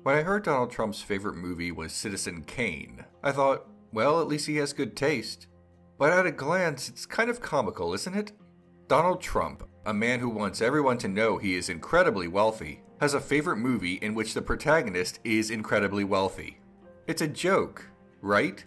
When I heard Donald Trump's favorite movie was Citizen Kane, I thought, well, at least he has good taste. But at a glance, it's kind of comical, isn't it? Donald Trump, a man who wants everyone to know he is incredibly wealthy, has a favorite movie in which the protagonist is incredibly wealthy. It's a joke, right?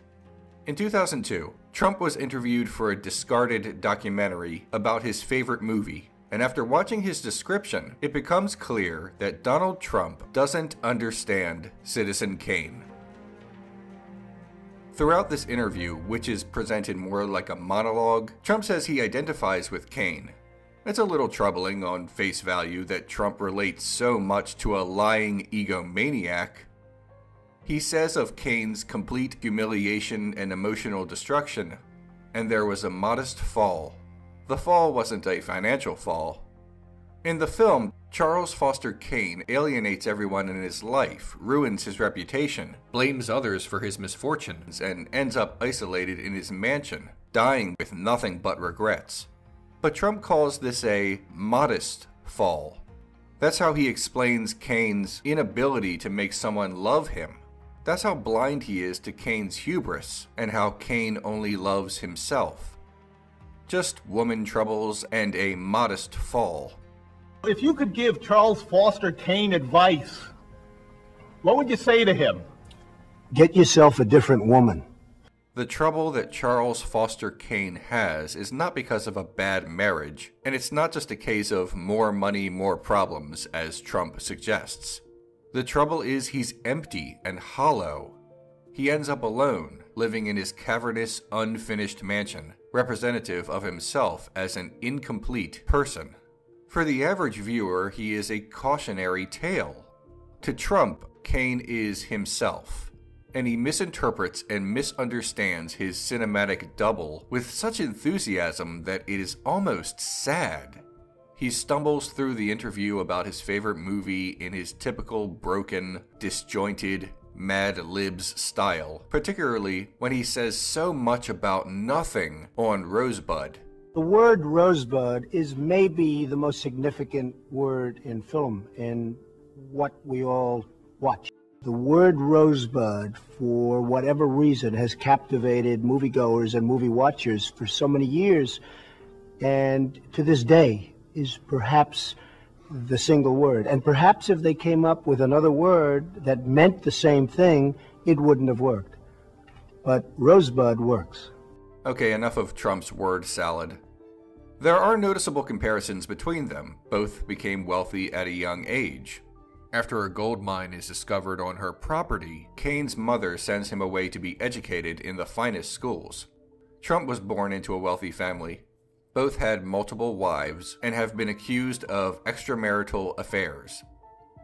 In 2002, Trump was interviewed for a discarded documentary about his favorite movie, and after watching his description, it becomes clear that Donald Trump doesn't understand Citizen Kane. Throughout this interview, which is presented more like a monologue, Trump says he identifies with Kane. It's a little troubling on face value that Trump relates so much to a lying egomaniac. He says of Kane's complete humiliation and emotional destruction, and there was a modest fall. The fall wasn't a financial fall. In the film, Charles Foster Kane alienates everyone in his life, ruins his reputation, blames others for his misfortunes, and ends up isolated in his mansion, dying with nothing but regrets. But Trump calls this a modest fall. That's how he explains Kane's inability to make someone love him. That's how blind he is to Kane's hubris, and how Kane only loves himself. Just woman troubles and a modest fall. If you could give Charles Foster Kane advice, what would you say to him? Get yourself a different woman. The trouble that Charles Foster Kane has is not because of a bad marriage, and it's not just a case of more money, more problems, as Trump suggests. The trouble is he's empty and hollow. He ends up alone, living in his cavernous, unfinished mansion, representative of himself as an incomplete person. For the average viewer, he is a cautionary tale. To Trump, Kane is himself, and he misinterprets and misunderstands his cinematic double with such enthusiasm that it is almost sad. He stumbles through the interview about his favorite movie in his typical broken, disjointed, Mad Libs style, particularly when he says so much about nothing on Rosebud. The word rosebud is maybe the most significant word in film, in what we all watch. The word rosebud, for whatever reason, has captivated moviegoers and movie watchers for so many years, and to this day is perhaps the single word. And perhaps if they came up with another word that meant the same thing, it wouldn't have worked. But rosebud works. Okay, enough of Trump's word salad. There are noticeable comparisons between them. Both became wealthy at a young age. After a gold mine is discovered on her property, Kane's mother sends him away to be educated in the finest schools. Trump was born into a wealthy family. Both had multiple wives and have been accused of extramarital affairs.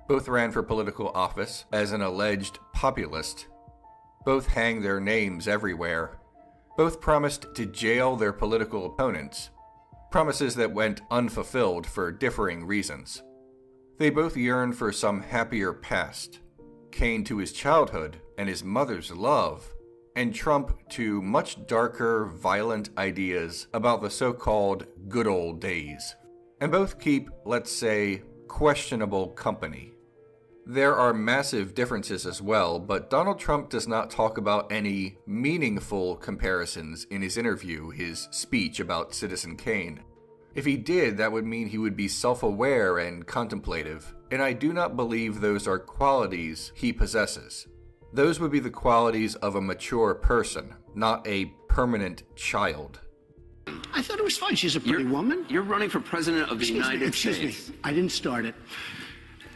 Both ran for political office as an alleged populist. Both hang their names everywhere. Both promised to jail their political opponents. Promises that went unfulfilled for differing reasons. They both yearn for some happier past. Kane to his childhood and his mother's love, and Trump to much darker, violent ideas about the so-called good old days. And both keep, let's say, questionable company. There are massive differences as well, but Donald Trump does not talk about any meaningful comparisons in his interview, his speech about Citizen Kane. If he did, that would mean he would be self-aware and contemplative, and I do not believe those are qualities he possesses. Those would be the qualities of a mature person, not a permanent child. I thought it was fine. She's a pretty woman. You're running for president of the United States. Excuse me. I didn't start it.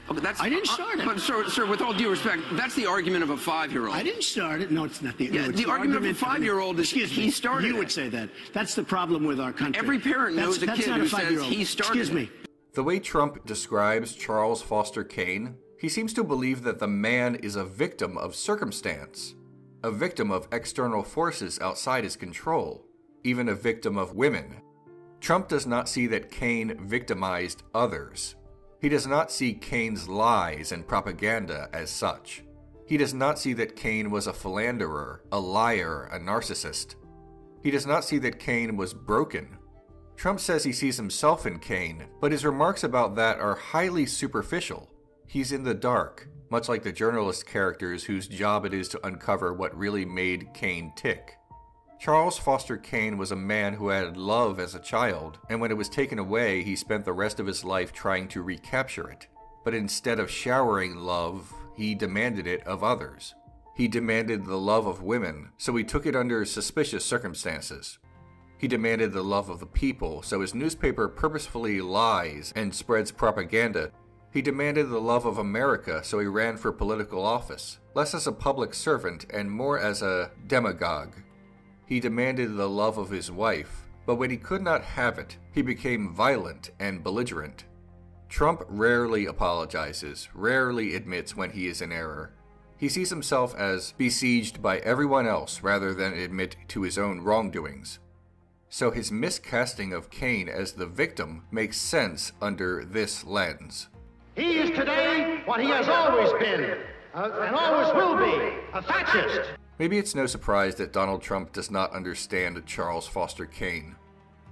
Oh, but that's, I didn't start it. But sir, with all due respect, that's the argument of a 5-year-old. I didn't start it. No, it's not the. Yeah, no, it's the argument of a 5-year-old is he started. You would say that. That's the problem with our country. Every parent knows a kid who says he started. Excuse me. The way Trump describes Charles Foster Kane, he seems to believe that the man is a victim of circumstance, a victim of external forces outside his control, even a victim of women. Trump does not see that Kane victimized others. He does not see Kane's lies and propaganda as such. He does not see that Kane was a philanderer, a liar, a narcissist. He does not see that Kane was broken. Trump says he sees himself in Kane, but his remarks about that are highly superficial. He's in the dark. much like the journalist characters whose job it is to uncover what really made Kane tick. Charles Foster Kane was a man who had love as a child, and when it was taken away, he spent the rest of his life trying to recapture it. But instead of showering love, he demanded it of others. He demanded the love of women, so he took it under suspicious circumstances. He demanded the love of the people, so his newspaper purposefully lies and spreads propaganda. He demanded the love of America, so he ran for political office, less as a public servant and more as a demagogue. He demanded the love of his wife, but when he could not have it, he became violent and belligerent. Trump rarely apologizes, rarely admits when he is in error. He sees himself as besieged by everyone else rather than admit to his own wrongdoings. So his miscasting of Kane as the victim makes sense under this lens. He is today what he has always been, and always will be, a fascist. Maybe it's no surprise that Donald Trump does not understand Charles Foster Kane.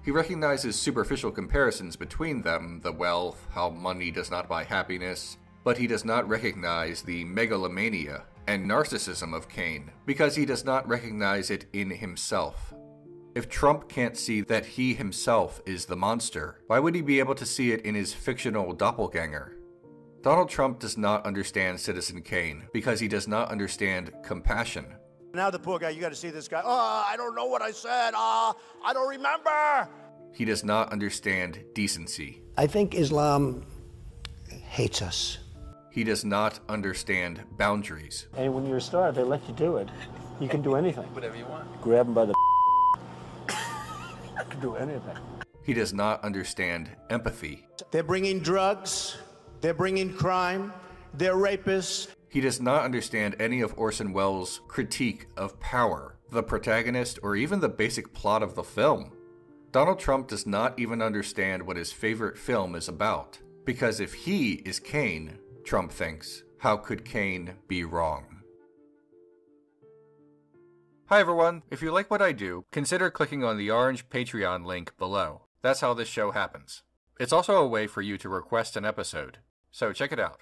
He recognizes superficial comparisons between them, the wealth, how money does not buy happiness, but he does not recognize the megalomania and narcissism of Kane, because he does not recognize it in himself. If Trump can't see that he himself is the monster, why would he be able to see it in his fictional doppelganger? Donald Trump does not understand Citizen Kane, because he does not understand compassion. Now the poor guy, you got to see this guy. Oh, I don't know what I said. I don't remember. He does not understand decency. I think Islam hates us. He does not understand boundaries. And when you're a star, they let you do it. You can do anything. Whatever you want. Grab them by the you can do anything. He does not understand empathy. They're bringing drugs. They're bringing crime. They're rapists. He does not understand any of Orson Welles' critique of power, the protagonist, or even the basic plot of the film. Donald Trump does not even understand what his favorite film is about. Because if he is Kane, Trump thinks, how could Kane be wrong? Hi everyone, if you like what I do, consider clicking on the orange Patreon link below. That's how this show happens. It's also a way for you to request an episode, so check it out.